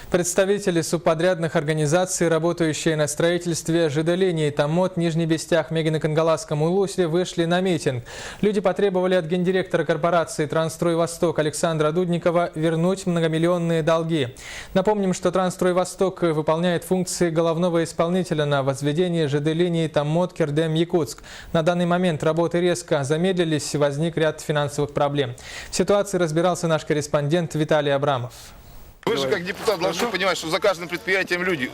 Представители субподрядных организаций, работающие на строительстве ЖД-линии Томмот, Нижний Бестях, Мегино-Кангаласском Улусе, вышли на митинг. Люди потребовали от гендиректора корпорации «Трансстрой Восток» Александра Дудникова вернуть многомиллионные долги. Напомним, что «Трансстрой Восток» выполняет функции головного исполнителя на возведении ЖД-линии Томмот, Кердем, Якутск. На данный момент работы резко замедлились, возник ряд финансовых проблем. В ситуации разбирался наш корреспондент Виталий Абрамов. Вы же как депутат должны понимать, что за каждым предприятием люди,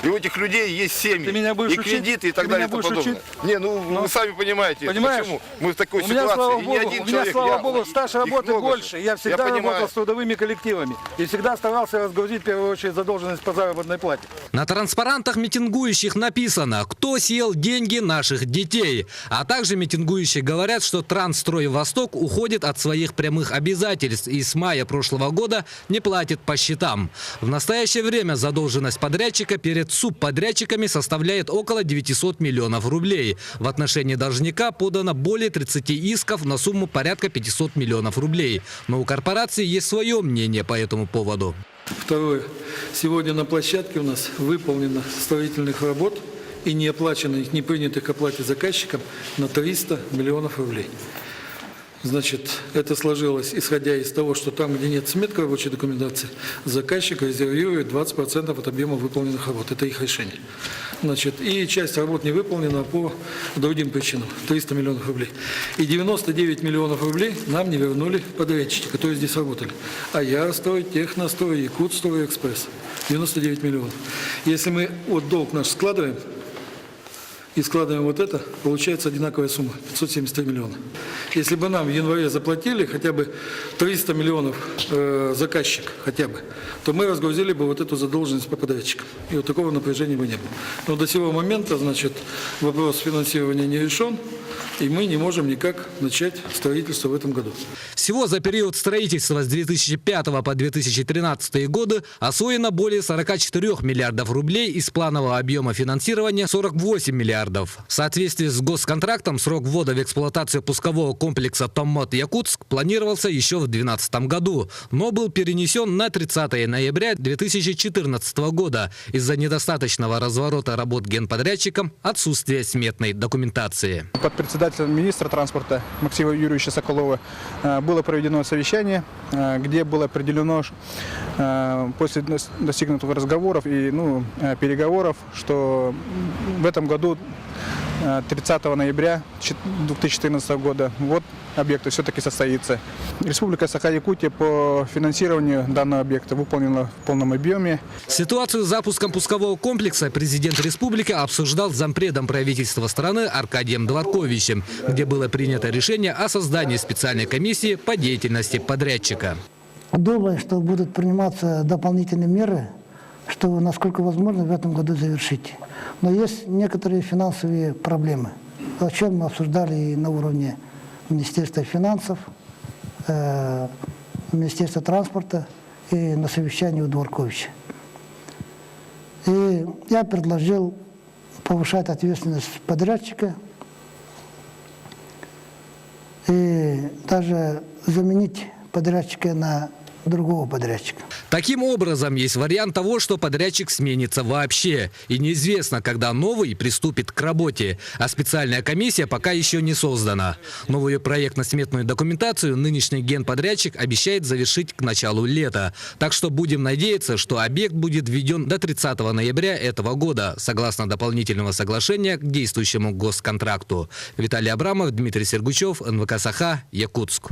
и у этих людей есть семьи, и кредиты, и так далее, и тому подобное. Не, ну вы сами понимаете, почему мы в такой ситуации, и ни один человек, слава богу, стаж работы больше. Я всегда работал с трудовыми коллективами и всегда старался разгрузить в первую очередь задолженность по заработной плате. На транспарантах митингующих написано: «Кто съел деньги наших детей?». А также митингующие говорят, что Трансстрой Восток уходит от своих прямых обязательств и с мая прошлого года не платит по счетам. В настоящее время задолженность подрядчика перед субподрядчиками составляет около 900 миллионов рублей. В отношении должника подано более 30 исков на сумму порядка 500 миллионов рублей. Но у корпорации есть свое мнение по этому поводу. Второе. Сегодня на площадке у нас выполнено строительных работ и не оплаченных, не принятых к оплате заказчикам на 300 миллионов рублей. Значит, это сложилось, исходя из того, что там, где нет сметки рабочей документации, заказчик резервирует 20% от объема выполненных работ. Это их решение. Значит, и часть работ не выполнена по другим причинам. 300 миллионов рублей. И 99 миллионов рублей нам не вернули подрядчики, которые здесь работали. Аярстрой, Технострой, Якутстрой, Экспресс. 99 миллионов. Если мы вот долг наш складываем, и складываем вот это, получается одинаковая сумма – 573 миллиона. Если бы нам в январе заплатили хотя бы 300 миллионов заказчик хотя бы, то мы разгрузили бы вот эту задолженность по подрядчикам. И вот такого напряжения бы не было. Но до сего момента, значит, вопрос финансирования не решен, и мы не можем никак начать строительство в этом году. Всего за период строительства с 2005 по 2013 годы освоено более 44 миллиардов рублей, из планового объема финансирования 48 миллиардов. В соответствии с госконтрактом срок ввода в эксплуатацию пускового комплекса Томмот-Якутск планировался еще в 2012 году, но был перенесен на 30 ноября 2014 года из-за недостаточного разворота работ генподрядчиком, отсутствия сметной документации. Под председателем министра транспорта Максима Юрьевича Соколова было проведено совещание, где было определено после достигнутых разговоров и переговоров, что в этом году 30 ноября 2014 года вот объекта все-таки состоится. Республика Саха-Якутия по финансированию данного объекта выполнена в полном объеме. Ситуацию с запуском пускового комплекса президент республики обсуждал с зампредом правительства страны Аркадием Дворковичем, где было принято решение о создании специальной комиссии по деятельности подрядчика. Думаю, что будут приниматься дополнительные меры, что, насколько возможно, в этом году завершить. Но есть некоторые финансовые проблемы, о чем мы обсуждали и на уровне Министерства финансов, Министерства транспорта и на совещании у Дворковича. И я предложил повышать ответственность подрядчика и даже заменить подрядчика на другого подрядчика. Таким образом, есть вариант того, что подрядчик сменится вообще. И неизвестно, когда новый приступит к работе. А специальная комиссия пока еще не создана. Новую проектно-сметную документацию нынешний генподрядчик обещает завершить к началу лета. Так что будем надеяться, что объект будет введен до 30 ноября этого года, согласно дополнительного соглашения к действующему госконтракту. Виталий Абрамов, Дмитрий Сергучев, НВК Саха, Якутск.